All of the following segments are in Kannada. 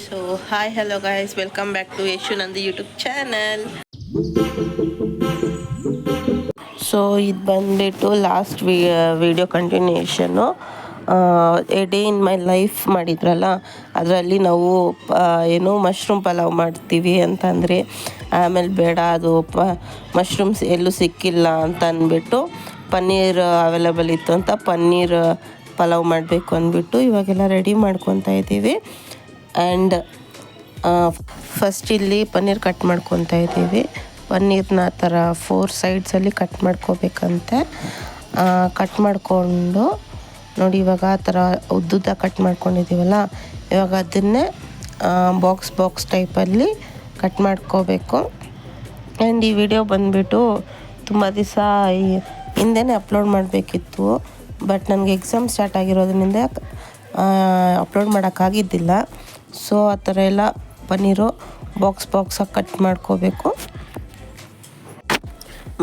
So hi hello guys, welcome back to Yashu Nandu YouTube channel. So ಇದು ಬಂದುಬಿಟ್ಟು ಲಾಸ್ಟ್ ವಿಡಿಯೋ ಕಂಟಿನ್ಯೂಷನ್ನು. A day in my life ಮಾಡಿದ್ರಲ್ಲ, ಅದರಲ್ಲಿ ನಾವು ಏನು ಮಶ್ರೂಮ್ ಪಲಾವ್ ಮಾಡ್ತೀವಿ ಅಂತಂದರೆ, ಆಮೇಲೆ ಬೇಡ ಅದು ಮಶ್ರೂಮ್ಸ್ ಎಲ್ಲೂ ಸಿಕ್ಕಿಲ್ಲ ಅಂತ ಅಂದ್ಬಿಟ್ಟು ಪನ್ನೀರ್ ಅವೈಲೇಬಲ್ ಇತ್ತು ಅಂತ ಪನ್ನೀರ್ ಪಲಾವ್ ಮಾಡಬೇಕು ಅಂದ್ಬಿಟ್ಟು ಇವಾಗೆಲ್ಲ ರೆಡಿ ಮಾಡ್ಕೊತಾ ಇದ್ದೀವಿ. ಆ್ಯಂಡ್ ಫಸ್ಟ್ ಇಲ್ಲಿ ಪನ್ನೀರ್ ಕಟ್ ಮಾಡ್ಕೊತಾ ಇದ್ದೀವಿ. ಪನ್ನೀರ್ನ ಆ ಥರ 4 ಸೈಡ್ಸಲ್ಲಿ ಕಟ್ ಮಾಡ್ಕೋಬೇಕಂತೆ. ಕಟ್ ಮಾಡಿಕೊಂಡು ನೋಡಿ, ಇವಾಗ ಆ ಥರ ಉದ್ದುದ್ದ ಕಟ್ ಮಾಡ್ಕೊಂಡಿದ್ದೀವಲ್ಲ, ಇವಾಗ ಅದನ್ನೇ ಬಾಕ್ಸ್ ಟೈಪಲ್ಲಿ ಕಟ್ ಮಾಡ್ಕೋಬೇಕು. ಆ್ಯಂಡ್ ಈ ವಿಡಿಯೋ ಬಂದುಬಿಟ್ಟು ತುಂಬ ದಿವಸ ಹಿಂದೆನೇ ಅಪ್ಲೋಡ್ ಮಾಡಬೇಕಿತ್ತು, ಬಟ್ ನನಗೆ ಎಕ್ಸಾಮ್ ಸ್ಟಾರ್ಟ್ ಆಗಿರೋದ್ರಿಂದ ಅಪ್ಲೋಡ್ ಮಾಡೋಕ್ಕಾಗಿದ್ದಿಲ್ಲ. ಸೊ ಆ ಥರ ಎಲ್ಲ ಪನ್ನೀರು ಬಾಕ್ಸಾಗಿ ಕಟ್ ಮಾಡ್ಕೋಬೇಕು.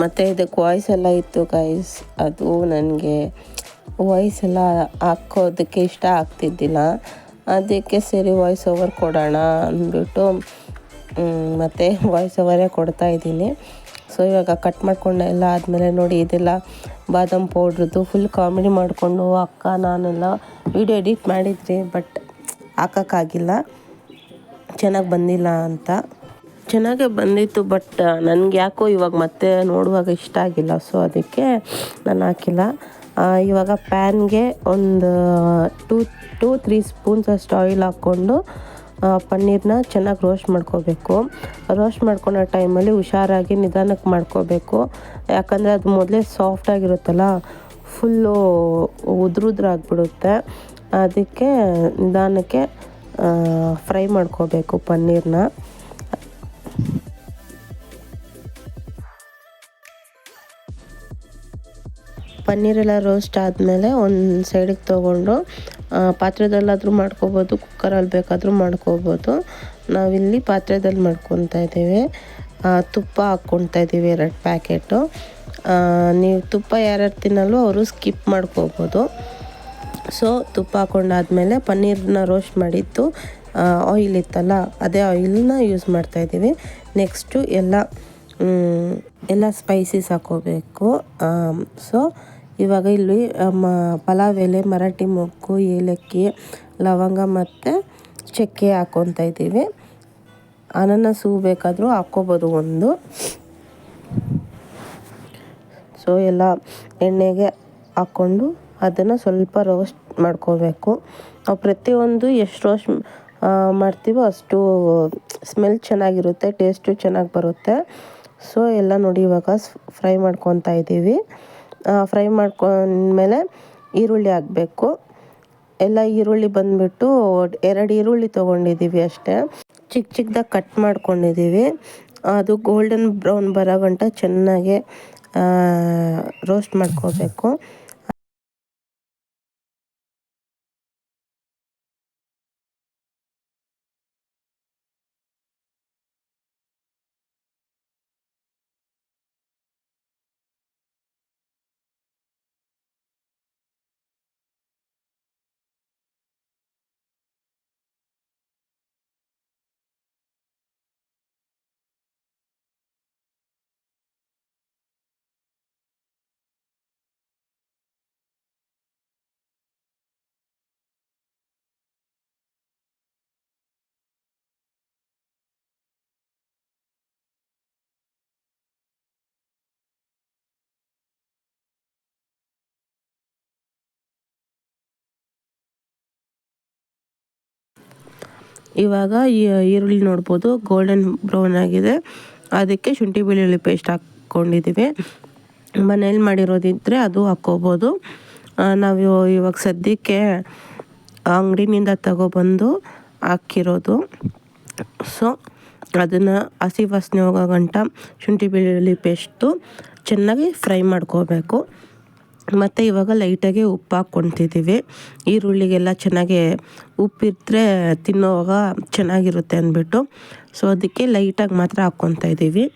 ಮತ್ತು ಇದಕ್ಕೆ ವಾಯ್ಸ್ ಎಲ್ಲ ಇತ್ತು ಗೈಸ್, ಅದು ನನಗೆ ವಾಯ್ಸ್ ಎಲ್ಲ ಹಾಕೋದಕ್ಕೆ ಇಷ್ಟ ಆಗ್ತಿದ್ದಿಲ್ಲ. ಅದಕ್ಕೆ ಸರಿ ವಾಯ್ಸ್ ಓವರ್ ಕೊಡೋಣ ಅಂದ್ಬಿಟ್ಟು ಮತ್ತು ವಾಯ್ಸ್ ಓವರೇ ಕೊಡ್ತಾಯಿದ್ದೀನಿ. ಸೊ ಇವಾಗ ಕಟ್ ಮಾಡ್ಕೊಂಡು ಎಲ್ಲ ಆದಮೇಲೆ ನೋಡಿ, ಇದೆಲ್ಲ ಬಾದಾಮ್ ಪೌಡ್ರದ್ದು ಫುಲ್ ಕಾಮಿಡಿ ಮಾಡಿಕೊಂಡು ಅಕ್ಕ ನಾನೆಲ್ಲ ವೀಡಿಯೋ ಎಡಿಟ್ ಮಾಡಿದ್ರಿ, ಬಟ್ ಹಾಕೋಕ್ಕಾಗಿಲ್ಲ, ಚೆನ್ನಾಗಿ ಬಂದಿಲ್ಲ ಅಂತ. ಚೆನ್ನಾಗೇ ಬಂದಿತ್ತು, ಬಟ್ ನನಗೆ ಯಾಕೋ ಇವಾಗ ಮತ್ತೆ ನೋಡುವಾಗ ಇಷ್ಟ ಆಗಿಲ್ಲ. ಸೊ ಅದಕ್ಕೆ ನಾನು ಹಾಕಿಲ್ಲ. ಇವಾಗ ಪ್ಯಾನ್ಗೆ ಒಂದು 2-3 ಸ್ಪೂನ್ಸ್ ಅಷ್ಟು ಆಯಿಲ್ ಹಾಕ್ಕೊಂಡು ಪನ್ನೀರನ್ನ ಚೆನ್ನಾಗಿ ರೋಸ್ಟ್ ಮಾಡ್ಕೋಬೇಕು. ರೋಸ್ಟ್ ಮಾಡ್ಕೊಳೋ ಟೈಮಲ್ಲಿ ಹುಷಾರಾಗಿ ನಿಧಾನಕ್ಕೆ ಮಾಡ್ಕೋಬೇಕು, ಯಾಕಂದರೆ ಅದು ಮೊದಲೇ ಸಾಫ್ಟಾಗಿರುತ್ತಲ್ಲ, ಫುಲ್ಲು ಉದ್ರಾಗ್ಬಿಡುತ್ತೆ. ಅದಕ್ಕೆ ನಿಧಾನಕ್ಕೆ ಫ್ರೈ ಮಾಡ್ಕೋಬೇಕು ಪನ್ನೀರನ್ನ. ಪನ್ನೀರೆಲ್ಲ ರೋಸ್ಟ್ ಆದಮೇಲೆ ಒಂದು ಸೈಡಿಗೆ ತೊಗೊಂಡು ಪಾತ್ರೆದಲ್ಲಾದರೂ ಮಾಡ್ಕೋಬೋದು, ಕುಕ್ಕರಲ್ಲಿ ಬೇಕಾದರೂ ಮಾಡ್ಕೋಬೋದು. ನಾವಿಲ್ಲಿ ಪಾತ್ರೆದಲ್ಲಿ ಮಾಡ್ಕೊತಾ ಇದ್ದೀವಿ. ತುಪ್ಪ ಹಾಕ್ಕೊತಾ ಇದ್ದೀವಿ 2 ಪ್ಯಾಕೆಟು. ನೀವು ತುಪ್ಪ ಯಾರ್ಯಾರು ತಿನ್ನಲ್ವೋ ಅವರು ಸ್ಕಿಪ್ ಮಾಡ್ಕೋಬೋದು. ಸೊ ತುಪ್ಪ ಹಾಕ್ಕೊಂಡಾದ್ಮೇಲೆ ಪನ್ನೀರನ್ನ ರೋಸ್ಟ್ ಮಾಡಿದ್ದು ಆಯಿಲ್ ಇತ್ತಲ್ಲ, ಅದೇ ಆಯಿಲನ್ನ ಯೂಸ್ ಮಾಡ್ತಾಯಿದ್ದೀವಿ. ನೆಕ್ಸ್ಟು ಎಲ್ಲ ಸ್ಪೈಸಸ್ ಹಾಕ್ಕೋಬೇಕು. ಸೊ ಇವಾಗ ಇಲ್ಲಿ ಪಲಾವ್ ಎಲೆ, ಮರಾಠಿ ಮೊಗ್ಗು, ಏಲಕ್ಕಿ, ಲವಂಗ ಮತ್ತು ಚಕ್ಕೆ ಹಾಕ್ಕೊತಾ ಇದ್ದೀವಿ. ಅನಾನಸ್ ಹೂವು ಬೇಕಾದರೂ ಹಾಕ್ಕೋಬೋದು ಒಂದು. ಸೊ ಎಲ್ಲ ಎಣ್ಣೆಗೆ ಹಾಕ್ಕೊಂಡು ಅದನ್ನು ಸ್ವಲ್ಪ ರೋಸ್ಟ್ ಮಾಡ್ಕೋಬೇಕು. ನಾವು ಪ್ರತಿಯೊಂದು ಎಷ್ಟು ರೋಸ್ಟ್ ಮಾಡ್ತೀವೋ ಅಷ್ಟು ಸ್ಮೆಲ್ ಚೆನ್ನಾಗಿರುತ್ತೆ, ಟೇಸ್ಟು ಚೆನ್ನಾಗಿ ಬರುತ್ತೆ. ಸೊ ಎಲ್ಲ ನೋಡಿ, ಇವಾಗ ಫ್ರೈ ಮಾಡ್ಕೊತಾ ಇದ್ದೀವಿ. ಫ್ರೈ ಮಾಡ್ಕೊಂಡ್ಮೇಲೆ ಈರುಳ್ಳಿ ಹಾಕಬೇಕು. ಎಲ್ಲ ಈರುಳ್ಳಿ ಬಂದುಬಿಟ್ಟು 2 ಈರುಳ್ಳಿ ತೊಗೊಂಡಿದ್ದೀವಿ ಅಷ್ಟೇ, ಚಿಕ್ಕದಾಗಿ ಕಟ್ ಮಾಡ್ಕೊಂಡಿದ್ದೀವಿ. ಅದು ಗೋಲ್ಡನ್ ಬ್ರೌನ್ ಬರೋ ಗಂಟ ಚೆನ್ನಾಗಿ ರೋಸ್ಟ್ ಮಾಡ್ಕೋಬೇಕು. ಇವಾಗ ಈರುಳ್ಳಿ ನೋಡ್ಬೋದು ಗೋಲ್ಡನ್ ಬ್ರೌನ್ ಆಗಿದೆ. ಅದಕ್ಕೆ ಶುಂಠಿ ಬೆಳ್ಳುಳ್ಳಿ ಪೇಸ್ಟ್ ಹಾಕ್ಕೊಂಡಿದ್ದೀವಿ. ಮನೇಲಿ ಮಾಡಿರೋದಿದ್ದರೆ ಅದು ಹಾಕ್ಕೋಬೋದು. ನಾವು ಇವಾಗ ಸದ್ಯಕ್ಕೆ ಅಂಗಡಿನಿಂದ ತಗೊಬಂದು ಹಾಕಿರೋದು. ಸೊ ಅದನ್ನು ಹಸಿ ವಾಸನೆ ಹೋಗೋ ಗಂಟ ಶುಂಠಿ ಬೆಳ್ಳುಳ್ಳಿ ಪೇಸ್ಟು ಚೆನ್ನಾಗಿ ಫ್ರೈ ಮಾಡ್ಕೋಬೇಕು. ಮತ್ತು ಇವಾಗ ಲೈಟಾಗಿ ಉಪ್ಪು ಹಾಕ್ಕೊತಿದ್ದೀವಿ. ಈರುಳ್ಳಿಗೆಲ್ಲ ಚೆನ್ನಾಗಿ ಉಪ್ಪಿದ್ದರೆ ತಿನ್ನೋವಾಗ ಚೆನ್ನಾಗಿರುತ್ತೆ ಅಂದ್ಬಿಟ್ಟು. ಸೊ ಅದಕ್ಕೆ ಲೈಟಾಗಿ ಮಾತ್ರ ಹಾಕ್ಕೊತಾ ಇದ್ದೀವಿ.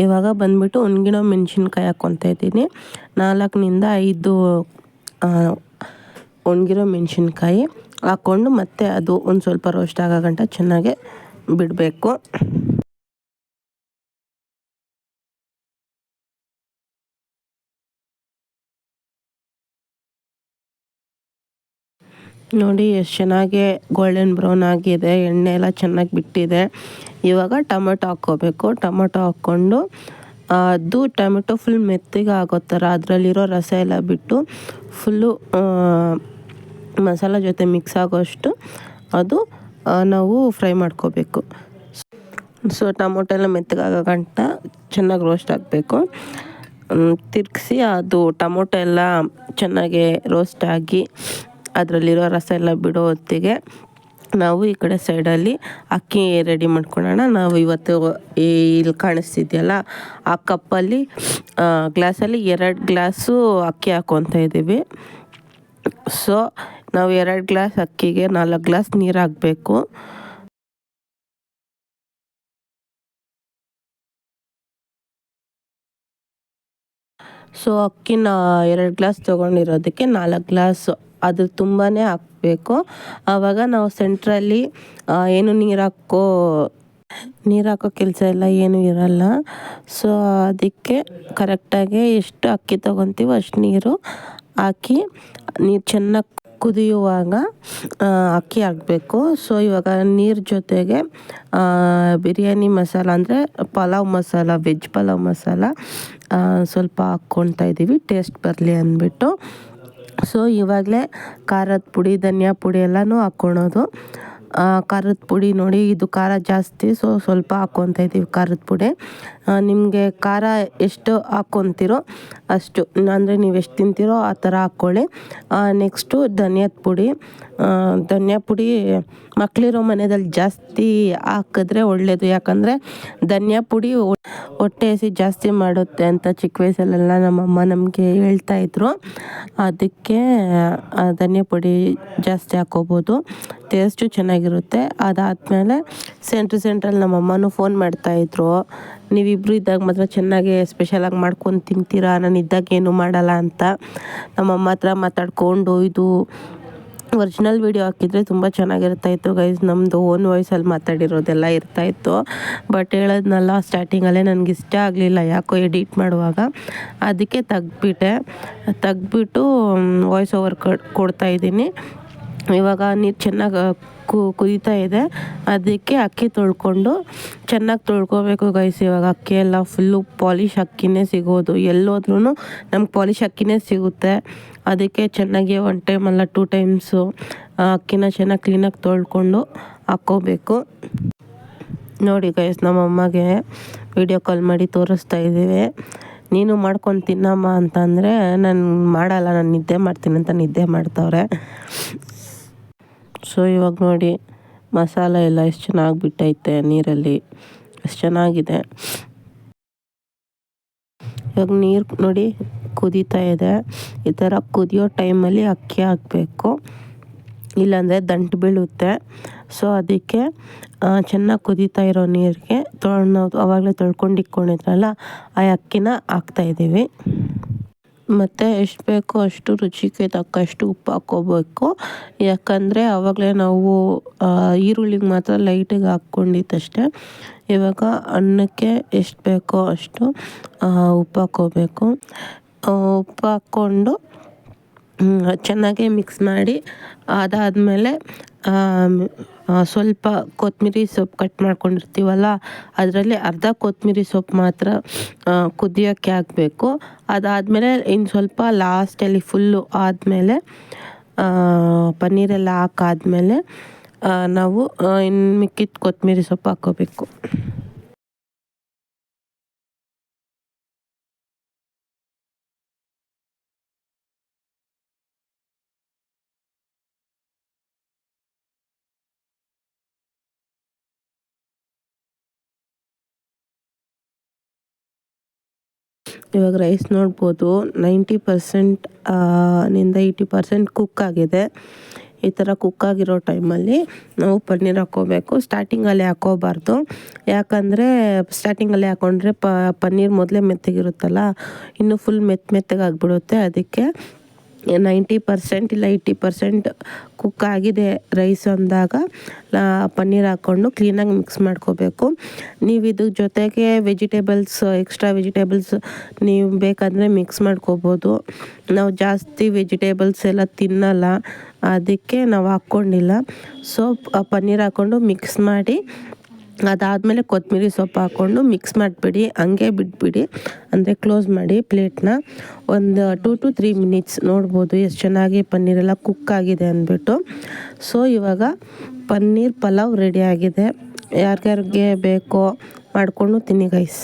ಇವಾಗ ಬಂದುಬಿಟ್ಟು ಒಣಗಿರೋ ಮೆಣಸಿನ್ಕಾಯಿ ಹಾಕ್ಕೊತಾ ಇದ್ದೀನಿ. 4 5 ಒಣಗಿರೋ ಮೆಣಸಿನ್ಕಾಯಿ ಹಾಕ್ಕೊಂಡು ಮತ್ತೆ ಅದು ಒಂದು ಸ್ವಲ್ಪ ರೋಸ್ಟ್ ಆಗೋ ಗಂಟ ಚೆನ್ನಾಗಿ ಬಿಡಬೇಕು. ನೋಡಿ ಎಷ್ಟು ಚೆನ್ನಾಗಿ ಗೋಲ್ಡನ್ ಬ್ರೌನ್ ಆಗಿದೆ, ಎಣ್ಣೆ ಎಲ್ಲ ಚೆನ್ನಾಗಿ ಬಿಟ್ಟಿದೆ. ಇವಾಗ ಟೊಮೆಟೊ ಹಾಕ್ಕೋಬೇಕು. ಟೊಮೆಟೊ ಹಾಕ್ಕೊಂಡು ಅದು ಟೊಮೆಟೊ ಫುಲ್ ಮೆತ್ತಗೆ ಆಗೋ ಥರ ಅದರಲ್ಲಿರೋ ರಸ ಎಲ್ಲ ಬಿಟ್ಟು ಫುಲ್ಲು ಮಸಾಲ ಜೊತೆ ಮಿಕ್ಸ್ ಆಗೋಷ್ಟು ಅದು ನಾವು ಫ್ರೈ ಮಾಡ್ಕೋಬೇಕು. ಸೊ ಟೊಮೊಟೊ ಎಲ್ಲ ಮೆತ್ತಗಾಗೋ ಗಂಟ ಚೆನ್ನಾಗಿ ರೋಸ್ಟ್ ಆಗಬೇಕು. ತಿರುಗಿಸಿ ಅದು ಟೊಮೊಟೊ ಎಲ್ಲ ಚೆನ್ನಾಗಿ ರೋಸ್ಟ್ ಆಗಿ ಅದರಲ್ಲಿರೋ ರಸ ಎಲ್ಲ ಬಿಡೋ ಹೊತ್ತಿಗೆ ನಾವು ಈ ಕಡೆ ಸೈಡಲ್ಲಿ ಅಕ್ಕಿ ರೆಡಿ ಮಾಡ್ಕೊಳ್ಳೋಣ. ನಾವು ಇವತ್ತು ಇಲ್ಲಿ ಕಾಣಿಸ್ತಿದೆಯಲ್ಲ ಆ ಕಪ್ಪಲ್ಲಿ ಗ್ಲಾಸಲ್ಲಿ 2 ಗ್ಲಾಸು ಅಕ್ಕಿ ಹಾಕ್ಕೊತಾ ಇದ್ದೀವಿ. ಸೊ ನಾವು 2 ಗ್ಲಾಸ್ ಅಕ್ಕಿಗೆ 4 ಗ್ಲಾಸ್ ನೀರು ಹಾಕಬೇಕು. ಸೊ ಅಕ್ಕಿನ 2 ಗ್ಲಾಸ್ ತೊಗೊಂಡಿರೋದಕ್ಕೆ 4 ಗ್ಲಾಸ್ ಅದ್ರ ತುಂಬಾ ಹಾಕಬೇಕು. ಆವಾಗ ನಾವು ಸೆಂಟ್ರಲ್ಲಿ ಏನು ನೀರು ಹಾಕೋ ಕೆಲಸ ಎಲ್ಲ ಏನೂ ಇರಲ್ಲ. ಸೊ ಅದಕ್ಕೆ ಕರೆಕ್ಟಾಗಿ ಎಷ್ಟು ಅಕ್ಕಿ ತೊಗೊತೀವೋ ಅಷ್ಟು ನೀರು ಹಾಕಿ ನೀರು ಚೆನ್ನಾಗಿ ಕುದಿಯುವಾಗ ಅಕ್ಕಿ ಹಾಕಬೇಕು. ಸೊ ಇವಾಗ ನೀರು ಜೊತೆಗೆ ಬಿರಿಯಾನಿ ಮಸಾಲ ಅಂದರೆ ಪಲಾವ್ ಮಸಾಲ, ವೆಜ್ ಪಲಾವ್ ಮಸಾಲ ಸ್ವಲ್ಪ ಹಾಕ್ಕೊಳ್ತಾ ಇದ್ದೀವಿ ಟೇಸ್ಟ್ ಬರಲಿ ಅಂದ್ಬಿಟ್ಟು. ಸೊ ಇವಾಗಲೇ ಖಾರದ ಪುಡಿ, ಧನಿಯಾ ಪುಡಿ ಎಲ್ಲನೂ ಹಾಕ್ಕೊಳೋದು. ಖಾರದ ಪುಡಿ ನೋಡಿ ಇದು ಖಾರ ಜಾಸ್ತಿ, ಸೊ ಸ್ವಲ್ಪ ಹಾಕ್ಕೊತಾ ಇದ್ದೀವಿ ಖಾರದ ಪುಡಿ. ನಿಮಗೆ ಖಾರ ಎಷ್ಟು ಹಾಕ್ಕೊತೀರೋ ಅಷ್ಟು, ಅಂದರೆ ನೀವು ಎಷ್ಟು ತಿಂತೀರೋ ಆ ಥರ ಹಾಕ್ಕೊಳ್ಳಿ. ನೆಕ್ಸ್ಟು ಧನಿಯಾದ ಪುಡಿ. ಧನಿಯಾ ಪುಡಿ ಮಕ್ಕಳಿರೋ ಮನೆಯಲ್ಲಿ ಜಾಸ್ತಿ ಹಾಕಿದ್ರೆ ಒಳ್ಳೆಯದು. ಯಾಕಂದರೆ ಧನಿಯಾ ಪುಡಿ ಹೊಟ್ಟೆ ಹಸಿ ಜಾಸ್ತಿ ಮಾಡುತ್ತೆ ಅಂತ ಚಿಕ್ಕ ವಯಸ್ಸಲ್ಲೆಲ್ಲ ನಮ್ಮಮ್ಮ ನಮಗೆ ಹೇಳ್ತಾಯಿದ್ರು. ಅದಕ್ಕೆ ಧನಿಯಾ ಪುಡಿ ಜಾಸ್ತಿ ಹಾಕ್ಕೋಬೋದು, ಟೇಸ್ಟು ಚೆನ್ನಾಗಿರುತ್ತೆ. ಅದಾದಮೇಲೆ ಸೆಂಟ್ರಲ್ಲಿ ನಮ್ಮಮ್ಮನೂ ಫೋನ್ ಮಾಡ್ತಾಯಿದ್ರು, ನೀವಿಬ್ಬರು ಇದ್ದಾಗ ಮಾತ್ರ ಚೆನ್ನಾಗಿ ಸ್ಪೆಷಲಾಗಿ ಮಾಡ್ಕೊಂಡು ತಿಂತೀರಾ, ನಾನು ಇದ್ದಾಗ ಏನೂ ಮಾಡಲ್ಲ ಅಂತ. ನಮ್ಮಮ್ಮ ಹತ್ರ ಮಾತಾಡಿಕೊಂಡು ಇದು ಒರಿಜಿನಲ್ ವೀಡಿಯೋ ಹಾಕಿದರೆ ತುಂಬ ಚೆನ್ನಾಗಿರ್ತಾಯಿತ್ತು ಗೈಸ್. ನಮ್ಮದು ಓನ್ ವಾಯ್ಸಲ್ಲಿ ಮಾತಾಡಿರೋದೆಲ್ಲ ಇರ್ತಾಯಿತ್ತು. ಬಟ್ ಹೇಳೋದ್ನಲ್ಲ ಸ್ಟಾರ್ಟಿಂಗಲ್ಲೇ ನನಗೆ ಇಷ್ಟ ಆಗಲಿಲ್ಲ ಯಾಕೋ ಎಡಿಟ್ ಮಾಡುವಾಗ, ಅದಕ್ಕೆ ತೆಗ್ದುಬಿಟ್ಟು ವಾಯ್ಸ್ ಓವರ್ ಕೊಡ್ತಾಯಿದ್ದೀನಿ. ಇವಾಗ ನೀರು ಚೆನ್ನಾಗಿ ಕುದೀತಾ ಇದೆ, ಅದಕ್ಕೆ ಅಕ್ಕಿ ತೊಳ್ಕೊಂಡು ಚೆನ್ನಾಗಿ ತೊಳ್ಕೊಬೇಕು ಗೈಸ್. ಇವಾಗ ಅಕ್ಕಿ ಎಲ್ಲ ಫುಲ್ಲು ಪಾಲಿಶ್ ಅಕ್ಕಿನೇ ಸಿಗೋದು, ಎಲ್ಲೋದ್ರೂ ನಮ್ಗೆ ಪಾಲಿಶ್ ಅಕ್ಕಿನೇ ಸಿಗುತ್ತೆ. ಅದಕ್ಕೆ ಚೆನ್ನಾಗಿ 1 ಟೈಮ್ ಅಲ್ಲ 2 ಟೈಮ್ಸು ಅಕ್ಕಿನ ಚೆನ್ನಾಗಿ ಕ್ಲೀನಾಗಿ ತೊಳ್ಕೊಂಡು ಹಾಕ್ಕೋಬೇಕು. ನೋಡಿ ಗೈಸ್, ನಮ್ಮಮ್ಮಗೆ ವಿಡಿಯೋ ಕಾಲ್ ಮಾಡಿ ತೋರಿಸ್ತಾ ಇದ್ದೀವಿ. ನೀನು ಮಾಡ್ಕೊಂಡು ತಿನ್ನಮ್ಮ ಅಂತಂದರೆ ನಾನು ಮಾಡಲ್ಲ, ನಾನು ನಿದ್ದೆ ಮಾಡ್ತೀನಿ ಅಂತ ನಿದ್ದೆ ಮಾಡ್ತವ್ರೆ. ಸೊ ಇವಾಗ ನೋಡಿ ಮಸಾಲ ಎಲ್ಲ ಎಷ್ಟು ಚೆನ್ನಾಗಿ ಬಿಟ್ಟೈತೆ ನೀರಲ್ಲಿ, ಎಷ್ಟು ಚೆನ್ನಾಗಿದೆ. ಇವಾಗ ನೀರು ನೋಡಿ ಕುದೀತಾ ಇದೆ. ಈ ಥರ ಕುದಿಯೋ ಟೈಮಲ್ಲಿ ಅಕ್ಕಿ ಹಾಕಬೇಕು, ಇಲ್ಲಾಂದರೆ ದಂಟು ಬೀಳುತ್ತೆ. ಸೊ ಅದಕ್ಕೆ ಚೆನ್ನಾಗಿ ಕುದೀತಾ ಇರೋ ನೀರಿಗೆ ನಾವು ಆವಾಗಲೇ ತೊಳ್ಕೊಂಡು ಇಟ್ಕೊಂಡಿದ್ರಲ್ಲ ಆ ಅಕ್ಕಿನ ಹಾಕ್ತಾಯಿದ್ದೀವಿ. ಮತ್ತು ಎಷ್ಟು ಬೇಕೋ ಅಷ್ಟು ರುಚಿಗೆ ತಕ್ಕಷ್ಟು ಉಪ್ಪು ಹಾಕ್ಕೋಬೇಕು. ಯಾಕಂದರೆ ಆವಾಗಲೇ ನಾವು ಈರುಳ್ಳಿಗೆ ಮಾತ್ರ ಲೈಟಾಗಿ ಹಾಕ್ಕೊಂಡಿದ್ದಷ್ಟೇ. ಇವಾಗ ಅನ್ನಕ್ಕೆ ಎಷ್ಟು ಬೇಕೋ ಅಷ್ಟು ಉಪ್ಪು ಹಾಕ್ಕೋಬೇಕು. ಉಪ್ಪು ಹಾಕ್ಕೊಂಡು ಚೆನ್ನಾಗಿ ಮಿಕ್ಸ್ ಮಾಡಿ, ಅದಾದಮೇಲೆ ಸ್ವಲ್ಪ ಕೊತ್ತಂಬರಿ ಸೊಪ್ಪು ಕಟ್ ಮಾಡ್ಕೊಂಡಿರ್ತೀವಲ್ಲ ಅದರಲ್ಲಿ ಅರ್ಧ ಕೊತ್ತಂಬರಿ ಸೊಪ್ಪು ಮಾತ್ರ ಕುದಿಯೋಕ್ಕೆ ಹಾಕಬೇಕು. ಅದಾದಮೇಲೆ ಇನ್ನು ಸ್ವಲ್ಪ ಲಾಸ್ಟಲ್ಲಿ ಫುಲ್ಲು ಆದಮೇಲೆ ಪನ್ನೀರೆಲ್ಲ ಹಾಕಾದ್ಮೇಲೆ ನಾವು ಇನ್ನು ಮಿಕ್ಕಿದ ಕೊತ್ತಂಬರಿ ಸೊಪ್ಪು ಹಾಕ್ಕೋಬೇಕು. ಇವಾಗ ರೈಸ್ ನೋಡ್ಬೋದು 90% ನಿಂದ 80% ಕುಕ್ ಆಗಿದೆ. ಈ ಥರ ಕುಕ್ಕಾಗಿರೋ ಟೈಮಲ್ಲಿ ನಾವು ಪನ್ನೀರ್ ಹಾಕ್ಕೋಬೇಕು. ಸ್ಟಾರ್ಟಿಂಗಲ್ಲಿ ಹಾಕ್ಕೋಬಾರ್ದು, ಯಾಕಂದರೆ ಸ್ಟಾರ್ಟಿಂಗಲ್ಲಿ ಹಾಕ್ಕೊಂಡ್ರೆ ಪನ್ನೀರ್ ಮೊದಲೇ ಮೆತ್ತಗಿರುತ್ತಲ್ಲ, ಇನ್ನು ಫುಲ್ ಮೆತ್ತಗಾಗಿಬಿಡುತ್ತೆ. ಅದಕ್ಕೆ 90% ಇಲ್ಲ 80% ಕುಕ್ ಆಗಿದೆ ರೈಸ್ ಅಂದಾಗ ಪನ್ನೀರ್ ಹಾಕ್ಕೊಂಡು ಕ್ಲೀನಾಗಿ ಮಿಕ್ಸ್ ಮಾಡ್ಕೋಬೇಕು. ನೀವು ಇದ್ರ ಜೊತೆಗೆ ಎಕ್ಸ್ಟ್ರಾ ವೆಜಿಟೇಬಲ್ಸ್ ನೀವು ಬೇಕಾದರೆ ಮಿಕ್ಸ್ ಮಾಡ್ಕೋಬೋದು. ನಾವು ಜಾಸ್ತಿ ವೆಜಿಟೇಬಲ್ಸ್ ಎಲ್ಲ ತಿನ್ನಲ್ಲ, ಅದಕ್ಕೆ ನಾವು ಹಾಕ್ಕೊಂಡಿಲ್ಲ. ಸೊ ಪನ್ನೀರ್ ಹಾಕ್ಕೊಂಡು ಮಿಕ್ಸ್ ಮಾಡಿ, ಅದಾದಮೇಲೆ ಕೊತ್ತಂಬರಿ ಸೊಪ್ಪು ಹಾಕ್ಕೊಂಡು ಮಿಕ್ಸ್ ಮಾಡಿಬಿಡಿ, ಹಂಗೆ ಬಿಟ್ಬಿಡಿ. ಅಂದರೆ ಕ್ಲೋಸ್ ಮಾಡಿ ಪ್ಲೇಟ್ನ. ಒಂದು 2 to 3 ಮಿನಿಟ್ಸ್ ನೋಡ್ಬೋದು ಎಷ್ಟು ಚೆನ್ನಾಗಿ ಪನ್ನೀರೆಲ್ಲ ಕುಕ್ ಆಗಿದೆ ಅಂದ್ಬಿಟ್ಟು. ಸೊ ಇವಾಗ ಪನ್ನೀರ್ ಪಲಾವ್ ರೆಡಿ ಆಗಿದೆ. ಯಾರ್ಯಾರಿಗೆ ಬೇಕೋ ಮಾಡಿಕೊಂಡು ತಿನ್ನಿ ಗೈಸ್.